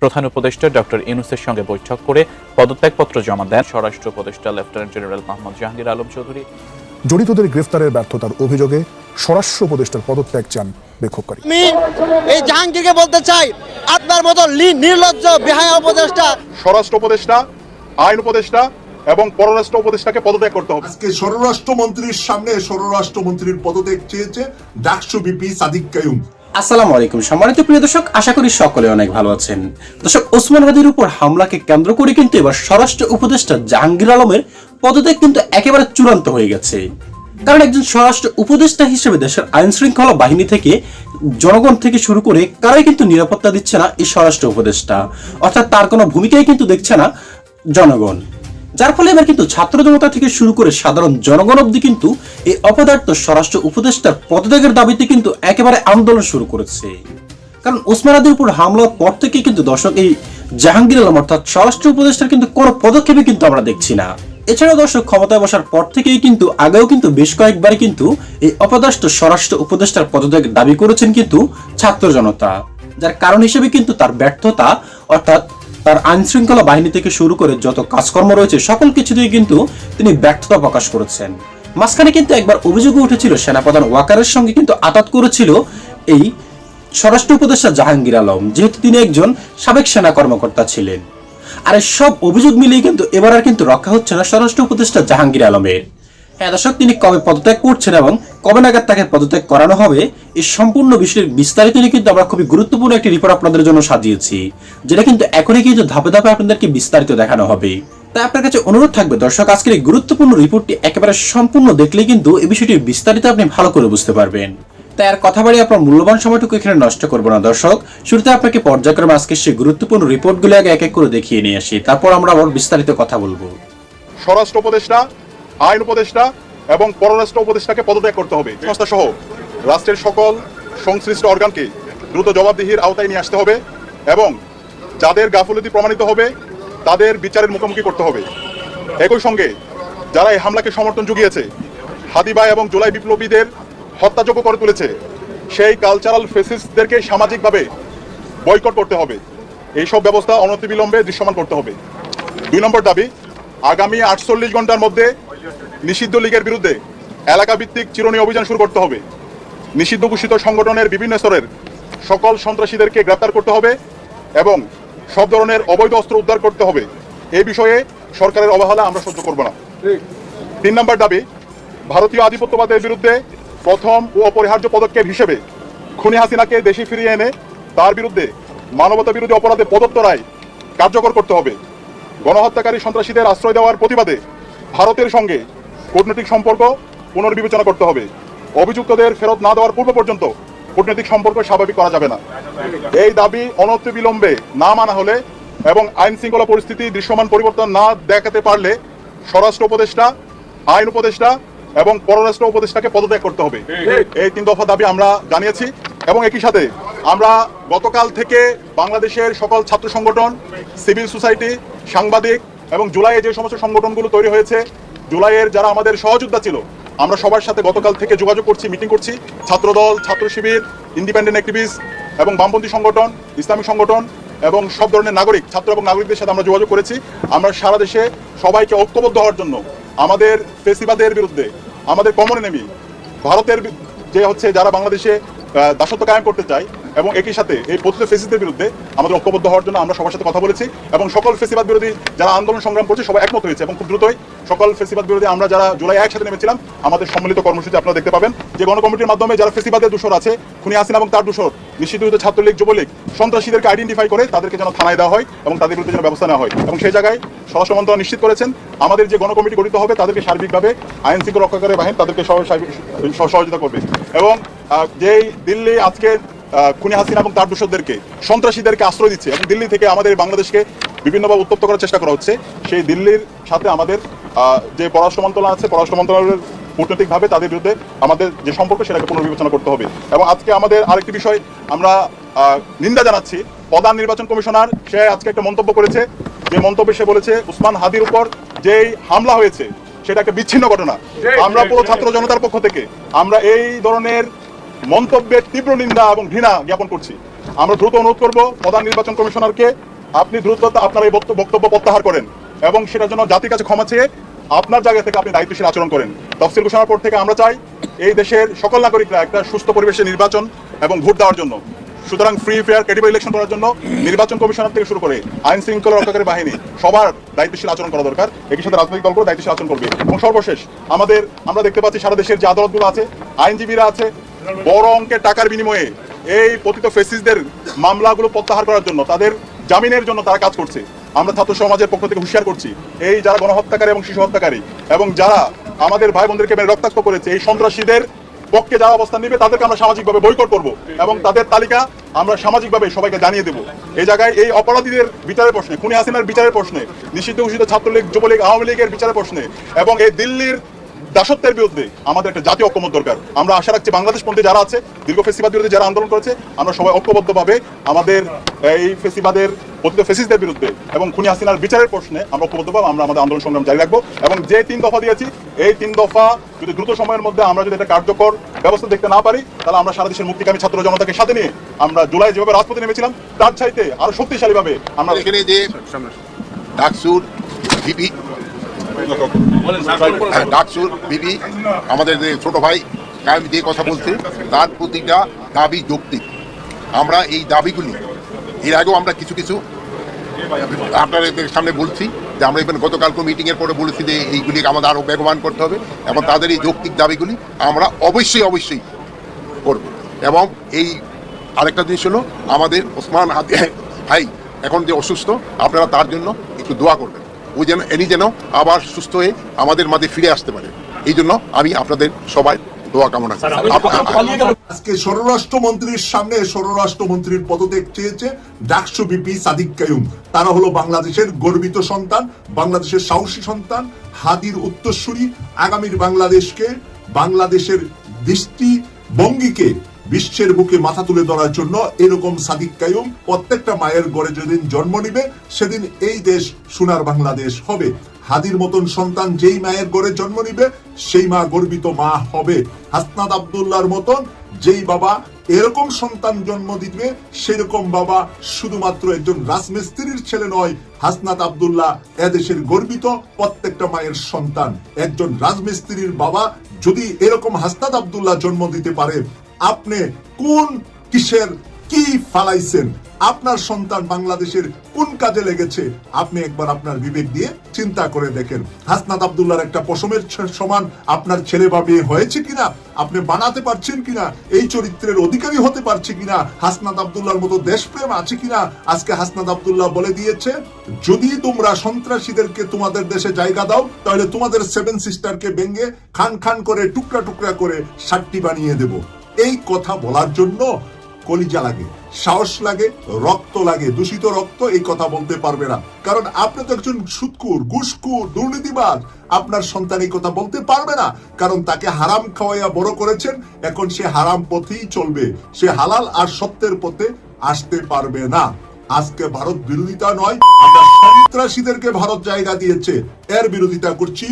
প্রধান উপদেষ্টা ডক্টর ইউনূসের সঙ্গে বৈঠক করে পদত্যাগপত্র জমা দেন স্বরাষ্ট্র উপদেষ্টা লেফটেন্যান্ট জেনারেল মোহাম্মদ জাহাঙ্গীর আলম চৌধুরী। জড়িতদের গ্রেফতারের ব্যর্থতার অভিযোগে স্বরাষ্ট্র উপদেষ্টার পদত্যাগ চান বিক্ষোভকারী। আমি এই জাহাঙ্গীরকে বলতে চাই, আপনার মতো নির্লজ্জ বেহায়া উপদেষ্টা, স্বরাষ্ট্র উপদেষ্টা, আইন উপদেষ্টা এবং পররাষ্ট্র উপদেষ্টাকে পদত্যাগ করতে হবে। আজকে স্বরাষ্ট্রমন্ত্রীর সামনে স্বরাষ্ট্রমন্ত্রীর পদত্যাগ চেয়েছে ডাকসু বিপি সাদিক কাইয়ুম। আসসালামু আলাইকুম সম্মানিত প্রিয় দর্শক, আশা করি সকলে অনেক ভালো আছেন। দর্শক, ওসমান হাদির উপর হামলাকে কেন্দ্র করে কিন্তু এবার স্বরাষ্ট্র উপদেষ্টা জাহাঙ্গীর আলমের পদত্যাগ কিন্তু একেবারে চূড়ান্ত হয়ে গেছে। কারণ একজন স্বরাষ্ট্র উপদেষ্টা হিসেবে দেশের আইন শৃঙ্খলা বাহিনী থেকে, জনগণ থেকে শুরু করে কারাই কিন্তু নিরাপত্তা দিচ্ছে না এই স্বরাষ্ট্র উপদেষ্টা, অর্থাৎ তার কোনো ভূমিকাই কিন্তু দেখছে না জনগণ। যার ফলে এবার কিন্তু ছাত্র জনতা থেকে শুরু করে সাধারণ জনগণ অবধি কিন্তু এই অপদার্থ স্বরাষ্ট্র উপদেষ্টার পদত্যাগের দাবিতে কিন্তু একেবারে আন্দোলন শুরু করেছে। কারণ ওসমান হাদির উপর হামলার পর থেকে কিন্তু দর্শক এই জাহাঙ্গীর আলম অর্থাৎ স্বরাষ্ট্র উপদেষ্টার কিন্তু কোনো পদক্ষেপই কিন্তু আমরা দেখছি না। এছাড়াও দর্শক, ক্ষমতায় বসার পর থেকেই কিন্তু আগেও কিন্তু বেশ কয়েকবার কিন্তু এই অপদার্থ স্বরাষ্ট্র উপদেষ্টার পদত্যাগের দাবি করেছেন কিন্তু ছাত্র জনতা, যার কারণ হিসেবে কিন্তু তার ব্যর্থতা, অর্থাৎ তার আইন শৃঙ্খলা বাহিনী থেকে শুরু করে যত কাজকর্ম রয়েছে সকল কিছুতেই কিন্তু তিনি ব্যর্থতা প্রকাশ করেছেন। মাঝখানে কিন্তু একবার অভিযোগও উঠেছিল সেনাপ্রধান ওয়াকারের সঙ্গে কিন্তু আঘাত করেছিল এই স্বরাষ্ট্র উপদেষ্টা জাহাঙ্গীর আলম, যেহেতু তিনি একজন সাবেক সেনা কর্মকর্তা ছিলেন। আর সব অভিযোগ মিলিয়ে কিন্তু এবার আর কিন্তু রক্ষা হচ্ছে না স্বরাষ্ট্র উপদেষ্টা জাহাঙ্গীর আলমের। হ্যাঁ দর্শক, তিনি কবে পদত্যাগ করছেন এবং কবে নাগাদ তাকে পদত্যাগ করানো হবে, এই সম্পূর্ণ বিষয়ের বিস্তারিত নিয়ে কিন্তু আমরা খুবই গুরুত্বপূর্ণ একটি রিপোর্ট আপনাদের জন্য সাজিয়েছি, যেটা কিন্তু এখনই কিন্তু ধাপে ধাপে আপনাদেরকে বিস্তারিত দেখানো হবে। তাই আপনার কাছে অনুরোধ থাকবে দর্শক, আজকের এই গুরুত্বপূর্ণ রিপোর্টটি একেবারে সম্পূর্ণ দেখলে কিন্তু এই বিষয়টির বিস্তারিত আপনি ভালো করে বুঝতে পারবেন। তাই আর কথা বাড়িয়ে আপনার মূল্যবান সময়টুকু এখানে নষ্ট করবো না দর্শক। শুরুতে আপনাকে পর্যায়ক্রমে আজকে সেই গুরুত্বপূর্ণ রিপোর্টগুলো আগে এক এক করে দেখিয়ে নিয়ে আসি, তারপর আমরা আবার বিস্তারিত কথা বলবো। স্বরাষ্ট্র উপদেষ্টা, আইন উপদেষ্টা এবং পররাষ্ট্র উপদেষ্টাকে পদত্যাগ করতে হবে। সংস্থা সহ রাষ্ট্রের সকল সংশ্লিষ্ট অর্গানকে দ্রুত জবাবদিহির আওতায় নিয়ে আসতে হবে এবং যাদের গাফলতি প্রমাণিত হবে তাদের বিচারের মুখোমুখি করতে হবে। একই সঙ্গে যারা এই হামলাকে সমর্থন জুগিয়েছে, হাদিবা এবং জুলাই বিপ্লবীদের হত্যাযোগ্য করে তুলেছে, সেই কালচারাল ফেসিস্টদেরকে সামাজিকভাবে বয়কট করতে হবে। এইসব ব্যবস্থা অনতিবিলম্বে দৃশ্যমান করতে হবে। 2 নম্বর দাবি, আগামী 48 ঘন্টার মধ্যে নিষিদ্ধ লীগের বিরুদ্ধে এলাকাভিত্তিক চিরুনি অভিযান শুরু করতে হবে। নিষিদ্ধ ঘোষিত সংগঠনের বিভিন্ন স্তরের সকল সন্ত্রাসীদেরকে গ্রেপ্তার করতে হবে এবং সব ধরনের অবৈধ অস্ত্র উদ্ধার করতে হবে। এই বিষয়ে সরকারের অবহেলা আমরা সহ্য করব না। 3 নম্বর দাবি, ভারতীয় আধিপত্যবাদের বিরুদ্ধে প্রথম ও অপরিহার্য পদক্ষেপ হিসেবে খুনি হাসিনাকে দেশে ফিরিয়ে এনে তার বিরুদ্ধে মানবতা বিরোধী অপরাধে প্রদত্ত রায় কার্যকর করতে হবে। গণহত্যাকারী সন্ত্রাসীদের আশ্রয় দেওয়ার প্রতিবাদে ভারতের সঙ্গে কূটনৈতিক সম্পর্ক পুনর্বিবেচনা করতে হবে। অভিযুক্তদের ফেরত না দেওয়ার পূর্ব পর্যন্ত কূটনৈতিক সম্পর্ক স্বাভাবিক করা যাবে না। এই দাবি অনতিবিলম্বে না মানা হলে এবং আইন শৃঙ্খলা পরিস্থিতি দৃশ্যমান পরিবর্তন না দেখাতে পারলে স্বরাষ্ট্র উপদেষ্টা, আইন উপদেষ্টা এবং পররাষ্ট্র উপদেষ্টাকে পদত্যাগ করতে হবে। এই 3 দফা দাবি আমরা জানিয়েছি এবং একই সাথে আমরা গতকাল থেকে বাংলাদেশের সকল ছাত্র সংগঠন, সিভিল সোসাইটি, সাংবাদিক এবং জুলাইয়ে যে সমস্ত সংগঠনগুলো তৈরি হয়েছে, জুলাইয়ের যারা আমাদের সহযোদ্ধা ছিল, আমরা সবার সাথে গতকাল থেকে যোগাযোগ করছি, মিটিং করছি। ছাত্রদল, ছাত্র শিবির, ইন্ডিপেন্ডেন্ট অ্যাক্টিভিস্ট এবং বামপন্থী সংগঠন, ইসলামিক সংগঠন এবং সব ধরনের নাগরিক, ছাত্র এবং নাগরিকদের সাথে আমরা যোগাযোগ করেছি। আমরা সারা দেশে সবাইকে ঐক্যবদ্ধ হওয়ার জন্য আমাদের ফেসিবাদের বিরুদ্ধে, আমাদের কমন এনিমি ভারতের যে হচ্ছে যারা বাংলাদেশে দাসত্ব কায়েম করতে চায় এবং একই সাথে এই পতিত ফেসিস্টদের বিরুদ্ধে আমাদের ঐক্যবদ্ধ হওয়ার জন্য আমরা সবার সাথে কথা বলেছি এবং সকল ফেসিবাদ বিরোধী যারা আন্দোলন সংগ্রাম করছে সবাই একমত হয়েছে এবং খুব দ্রুতই সকল ফেসিবাদ বিরোধী আমরা যারা জুলাই একসাথে নেমেছিলাম আমাদের সম্মিলিত কর্মসূচি আপনারা দেখতে পাবেন। যে গণকমিটির মাধ্যমে যারা ফেসিবাদের দোষর আছে, খুনি হাসিনা এবং তার দোষর, নিষিদ্ধ ছাত্রলীগ, যুবলীগ, সন্ত্রাসীদেরকে আইডেন্টিফাই করে তাদেরকে যেন থানায় দেওয়া হয় এবং তাদের বিরুদ্ধে যেন ব্যবস্থা নেওয়া হয়। এবং সেই জায়গায় স্বরাষ্ট্র মন্ত্রণালয় নিশ্চিত করেছেন আমাদের যে গণকমিটি গঠিত হবে তাদেরকে সার্বিকভাবে আইন শৃঙ্খলা রক্ষাকারী বাহিনী তাদেরকে সহযোগিতা করবে। এবং যেই দিল্লি আজকে খুনি হাসিনা এবং তার দোষরদেরকে, সন্ত্রাসীদেরকে আশ্রয় দিচ্ছে এবং দিল্লি থেকে আমাদের বাংলাদেশকে বিভিন্নভাবে উত্তপ্ত করার চেষ্টা করা হচ্ছে, সেই দিল্লির সাথে আমাদের যে পররাষ্ট্র মন্ত্রণালয় আছে, পররাষ্ট্র মন্ত্রণালয়ের কূটনৈতিকভাবে তাদের বিরুদ্ধে আমাদের যে সম্পর্ক সেটাকে পুনর্বিবেচনা করতে হবে। এবং আজকে আমাদের আরেকটি বিষয় আমরা নিন্দা জানাচ্ছি, প্রধান নির্বাচন কমিশনার সে আজকে একটা মন্তব্য করেছে, যে মন্তব্যে সে বলেছে ওসমান হাদির উপর যেই হামলা হয়েছে সেটা একটা বিচ্ছিন্ন ঘটনা। আমরা পুরো ছাত্র জনতার পক্ষ থেকে আমরা এই ধরনের মন্তব্যের তীব্র নিন্দা এবং ঘৃণা জ্ঞাপন করছি। আমরা দ্রুত অনুরোধ করব প্রধান নির্বাচন কমিশনারকে, আপনি দ্রুত আপনার এই বক্তব্য প্রত্যাহার করেন এবং সেটার জন্য জাতির কাছে ক্ষমা চেয়ে আপনার জায়গা থেকে আপনি দায়িত্বশীল আচরণ করেন। তফসিল ঘোষণার পর থেকে আমরা চাই এই দেশের সকল নাগরিকরা একটা সুস্থ পরিবেশে নির্বাচন এবং ভোট দেওয়ার জন্য। সুতরাং ফ্রি ফেয়ার ক্রেডিবল ইলেকশন করার জন্য নির্বাচন কমিশনার থেকে শুরু করে আইন শৃঙ্খলা রক্ষাকারী বাহিনী সবার দায়িত্বশীল আচরণ করা দরকার। একই সাথে রাজনৈতিক দলগুলো দায়িত্বশীল আচরণ করবে। এবং সর্বশেষ আমরা দেখতে পাচ্ছি সারা দেশের যে আদালতগুলো আছে, আইনজীবীরা আছে, বড় অঙ্কের টাকার বিনিময়ে এই পতিত ফেসিসদের মামলাগুলো প্রত্যাহার করার জন্য, তাদের জামিনের জন্য তারা কাজ করছে। আমরা ছাত্র সমাজের পক্ষ থেকে হুঁশিয়ার করছি, এই যারা গণহত্যাকারী এবং শিশু হত্যাকারী এবং যারা আমাদের ভাই বোনদেরকে মেরে রক্তাক্ত করেছে, এই সন্ত্রাসীদের পক্ষে যারা অবস্থান নেবে তাদেরকে আমরা সামাজিকভাবে বয়কট করব এবং তাদের তালিকা আমরা সামাজিকভাবে সবাইকে জানিয়ে দেব। এই জায়গায় এই অপরাধীদের বিচারের প্রশ্নে, খুনি হাসিনার বিচারের প্রশ্নে, নিষিদ্ধ ঘোষিত ছাত্রলীগ, যুবলীগ, আওয়ামী লীগের বিচারের প্রশ্নে এবং এই দিল্লির দাসত্বের বিরুদ্ধে আমাদের একটা জাতীয় ঐক্যমত দরকার। আমরা আশা রাখছি বাংলাদেশপন্থী যারা আছে, দীর্ঘ ফেসিবাদ বিরুদ্ধে যারা আন্দোলন করেছে, আমরা সবাই ঐক্যবদ্ধভাবে আমাদের এই ফেসিবাদের পতিত ফেসিসদের বিরুদ্ধে এবং খুনি হাসিনার বিচারের প্রশ্নে আমরা ঐক্যবদ্ধভাবে আমরা আমাদের আন্দোলন সংগ্রাম জারি রাখবো। এবং যে 3 দফা দিয়েছি, এই 3 দফা যদি দ্রুত সময়ের মধ্যে আমরা যদি একটা কার্যকর ব্যবস্থা দেখতে না পারি, তাহলে আমরা সারা দেশের মুক্তিকামী ছাত্র জনতাকে সাথে নিয়ে আমরা জুলাই যেভাবে রাজপথে নেমেছিলাম তার চাইতে আরো শক্তিশালীভাবে আমরা এখানে যে ডাকসুর বিপি আমাদের যে ছোট ভাই কায়েম যে কথা বলছে, তার প্রতিটা দাবি যৌক্তিক। আমরা এই দাবিগুলি এর আগেও আমরা কিছু আপনাদের সামনে বলছি যে আমরা এখানে গতকালকে মিটিংয়ের পরে বলেছি যে এইগুলি আমাদের আরও বেগবান করতে হবে এবং তাদের এই যৌক্তিক দাবিগুলি আমরা অবশ্যই করব। এবং এই আরেকটা জিনিস হলো, আমাদের ওসমান ভাই এখন যে অসুস্থ, আপনারা তার জন্য একটু দোয়া করবেন, ও যেন যেন আবার সুস্থ হয়ে আমাদের মাঝে ফিরে আসতে পারে। এই জন্য আমি আপনাদের সবাই দোয়া কামনা করি। আজকে স্বরাষ্ট্রমন্ত্রীর সামনে স্বরাষ্ট্রমন্ত্রীর পদত্যাগ চেয়েছে ডাকসু বিপি সাদিক কাইয়ুম। তারা হলো বাংলাদেশের গর্বিত সন্তান, বাংলাদেশের সাহসী সন্তান, হাদির উত্তরসূরি। আগামীর বাংলাদেশকে, বাংলাদেশের দৃষ্টিভঙ্গিকে বিশ্বের বুকে মাথা তুলে ধরার জন্য এরকম সাদিক কাইয়ুম প্রত্যেকটা মায়ের ঘরে যেদিন জন্ম নিবে, সেদিন এই দেশ সোনার বাংলাদেশ হবে। হাদির মতন সন্তান যেই মায়ের ঘরে জন্ম নিবে, সেই মা গর্বিত মা হবে। হাসনাত আব্দুল্লাহর মতন যেই বাবা এরকম সন্তান জন্ম দিবে, সেরকম বাবা শুধুমাত্র একজন রাজমিস্ত্রির ছেলে নয়। হাসনাত আব্দুল্লাহ এদেশের গর্বিত প্রত্যেকটা মায়ের সন্তান। একজন রাজমিস্ত্রির বাবা যদি এরকম হাসনাত আব্দুল্লাহ জন্ম দিতে পারে, আপনি কোন কিসের কি ফালাইছেন? আপনার সন্তান বাংলাদেশের কোন কাজে লেগেছে? আপনি একবার আপনার বিবেক দিয়ে চিন্তা করে দেখেন। হাসনাত আব্দুল্লাহর একটা পশমের সমান আপনার ছেলে বা মেয়ে হয়েছে কিনা, আপনি বানাতে পারছেন কিনা, এই চরিত্রের অধিকারী হতে পারছে কিনা, হাসনাত আব্দুল্লাহর মতো দেশপ্রেম আছে কিনা? আজকে হাসনাত আব্দুল্লাহ বলে দিয়েছে, যদি তোমরা সন্ত্রাসীদেরকে তোমাদের দেশে জায়গা দাও, তাহলে তোমাদের 7 সিস্টারকে ভেঙে খান করে টুকরা টুকরা করে 60টি বানিয়ে দেব। এই কথা বলার জন্য কলিজা লাগে, সাহস লাগে, রক্ত লাগে। দূষিত রক্ত এই কথা বলতে পারবে না, কারণ আপনি তো একজন সুদখোর, ঘুষখোর, দুর্নীতিবাজ। আপনার সন্তান এই কথা বলতে পারবে না, কারণ তাকে হারাম খাওয়াইয়া বড় করেছেন। এখন সে হারাম পথেই চলবে, সে হালাল আর সত্যের পথে আসতে পারবে না। আজকে ভারত বিরোধিতা নয়, আমরা সন্ত্রাসীদেরকে ভারত জায়গা দিয়েছে, এর বিরোধিতা করছি,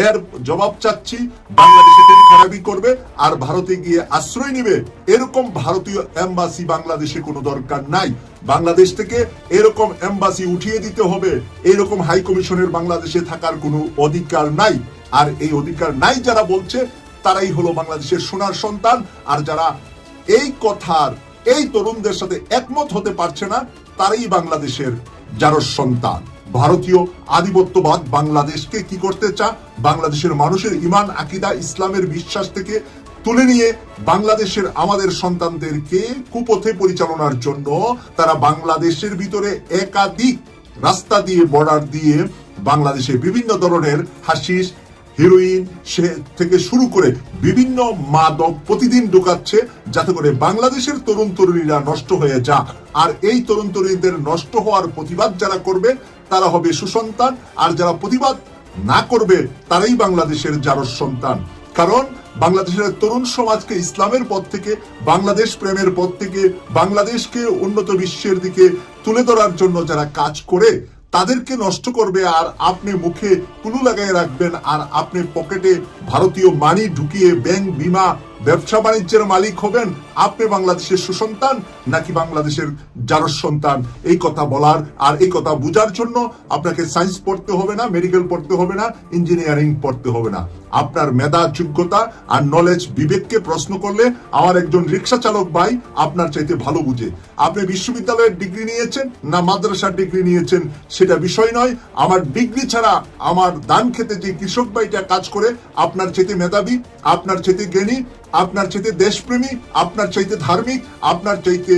এর জবাব চাচ্ছি। বাংলাদেশে তিনি খারাপি করবে আর ভারতে গিয়ে আশ্রয় নিবে, এরকম ভারতীয় এম্বাসি বাংলাদেশে কোনো দরকার নাই। বাংলাদেশ থেকে এরকম এম্বাসি উঠিয়ে দিতে হবে, এরকম হাই কমিশনের বাংলাদেশে থাকার কোনো অধিকার নাই। আর এই অধিকার নাই যারা বলছে, তারাই হলো বাংলাদেশের সোনার সন্তান। আর যারা এই কথার, এই তরুণদের সাথে একমত হতে পারছে না, তারাই বাংলাদেশের জারজ সন্তান। ভারতীয় আধিপত্যবাদ বাংলাদেশকে কি করতে চায়? বাংলাদেশের মানুষের ঈমান, আকীদা, ইসলামের বিশ্বাস থেকে তুলে নিয়ে বাংলাদেশের আমাদের সন্তানদেরকে কুপথে পরিচালনার জন্য তারা বাংলাদেশের ভিতরে একাধিক রাস্তা দিয়ে, বর্ডার দিয়ে বাংলাদেশে বিভিন্ন ধরনের হাশিশ, হিরোইন সে থেকে শুরু করে বিভিন্ন মাদক প্রতিদিন ঢোকাচ্ছে, যাতে করে বাংলাদেশের তরুণ তরুণীরা নষ্ট হয়ে যাক। আর এই তরুণ তরুণীদের নষ্ট হওয়ার প্রতিবাদ যারা করবে, তারা হবে সুসন্তান। আর যারা প্রতিবাদ না করবে, তারাই বাংলাদেশের জারজ সন্তান। কারণ বাংলাদেশের তরুণ সমাজকে ইসলামের পথ থেকে, বাংলাদেশ প্রেমের পথ থেকে, বাংলাদেশকে উন্নত বিশ্বের দিকে তুলে ধরার জন্য যারা কাজ করে, তাদেরকে নষ্ট করবে। আর আপনি মুখে কুলু লাগাই রাখবেন, আর আপনি পকেটে ভারতীয় মানি ঢুকিয়ে ব্যাংক, বিমা, ব্যবসা বাণিজ্যের মালিক হবেন, আপনি বাংলাদেশের সুসন্তান নাকি বাংলাদেশের জারজ সন্তান, এই কথা বলার আর এই কথা বোঝার জন্য আপনাকে সায়েন্স পড়তে হবে না, মেডিকেল পড়তে হবে না, ইঞ্জিনিয়ারিং পড়তে হবে না। আপনার মেধা, যোগ্যতা আর নলেজ, বিবেককে প্রশ্ন করলে আমার একজন রিক্সা চালক ভাই আপনার চাইতে ভালো বুঝে। আপনি বিশ্ববিদ্যালয়ের ডিগ্রি নিয়েছেন না মাদ্রাসার ডিগ্রি নিয়েছেন সেটা বিষয় নয়। আমার ডিগ্রি ছাড়া আমার ধান খেতে যে কৃষক ভাইটা কাজ করে আপনার চাইতে মেধাবী, আপনার চাইতে জ্ঞানী, আপনার চাইতে দেশপ্রেমী, আপনার চাইতে ধার্মিক, আপনার চাইতে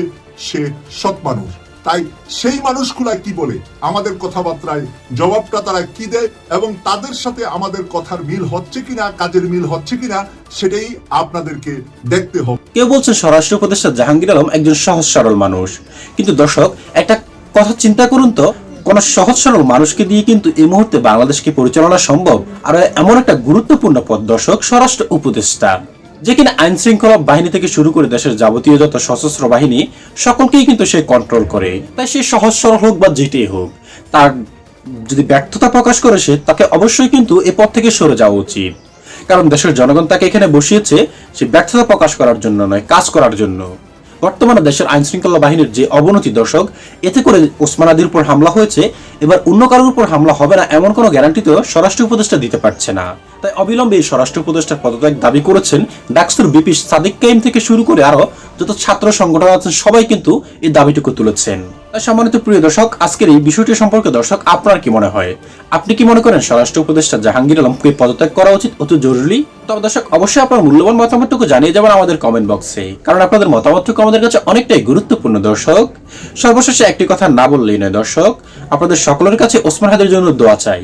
সে সৎ মানুষ। তাই সেই মানুষগুলা কি বলে, আমাদের কথাবার্তায় জবাবটা তারা কি দেয় এবং তাদের সাথে আমাদের কথার মিল হচ্ছে কিনা, কাজের মিল হচ্ছে কিনা, সেটাই আপনাদেরকে দেখতে হবে। কেউ বলছেন স্বরাষ্ট্র উপদেষ্টা জাহাঙ্গীর আলম একজন সহজ সরল মানুষ, কিন্তু দর্শক একটা কথা চিন্তা করুন তো, কোন সহজ সরল মানুষকে দিয়ে কিন্তু এই মুহূর্তে বাংলাদেশকে পরিচালনা সম্ভব? আর এমন একটা গুরুত্বপূর্ণ পদ দর্শক, স্বরাষ্ট্র উপদেষ্টা, যে কিনা আইন শৃঙ্খলা বাহিনী থেকে শুরু করে দেশের যাবতীয় যত সশস্ত্র বাহিনী সকলকেই কিন্তু সে কন্ট্রোল করে। তাই সে সহজ সরল হোক বা যেটাই হোক, তার যদি ব্যর্থতা প্রকাশ করে সে, তাকে অবশ্যই কিন্তু এ পদ থেকে সরে যাওয়া উচিত। কারণ দেশের জনগণ তাকে এখানে বসিয়েছে সে ব্যর্থতা প্রকাশ করার জন্য নয়, কাজ করার জন্য। বর্তমানে দেশের আইন শৃঙ্খলা বাহিনীর যে অবনতি দর্শক, এতে করে ওসমান হাদির উপর হামলা হয়েছে, এবার অন্য কারোর উপর হামলা হবে না এমন কোনো গ্যারান্টি তো স্বরাষ্ট্র উপদেষ্টা দিতে পারছে না। তাই অবিলম্বে এই স্বরাষ্ট্র উপদেষ্টার পদত্যাগ দাবি করেছেন ডাকসুর বিপি সাদিক কাইম থেকে শুরু করে আরো যত ছাত্র সংগঠন আছেন সবাই কিন্তু এই দাবিটুকু তুলেছেন। তাই সম্মানিত প্রিয় দর্শক, আজকের এই বিষয়টি সম্পর্কে দর্শক আপনার কি মনে হয়? আপনি কি মনে করেন স্বরাষ্ট্র উপদেষ্টা জাহাঙ্গীর আলমকে পদত্যাগ করা উচিত অতি জরুরি? তবে দর্শক অবশ্যই আপনার মূল্যবান মতামতটুকু জানিয়ে যাবেন আমাদের কমেন্ট বক্সে, কারণ আপনাদের মতামতটুকু আমাদের কাছে অনেকটাই গুরুত্বপূর্ণ দর্শক। সর্বশেষে একটি কথা না বললেই নয় দর্শক, আপনাদের সকলের কাছে ওসমান হাদির জন্য দোয়া চাই।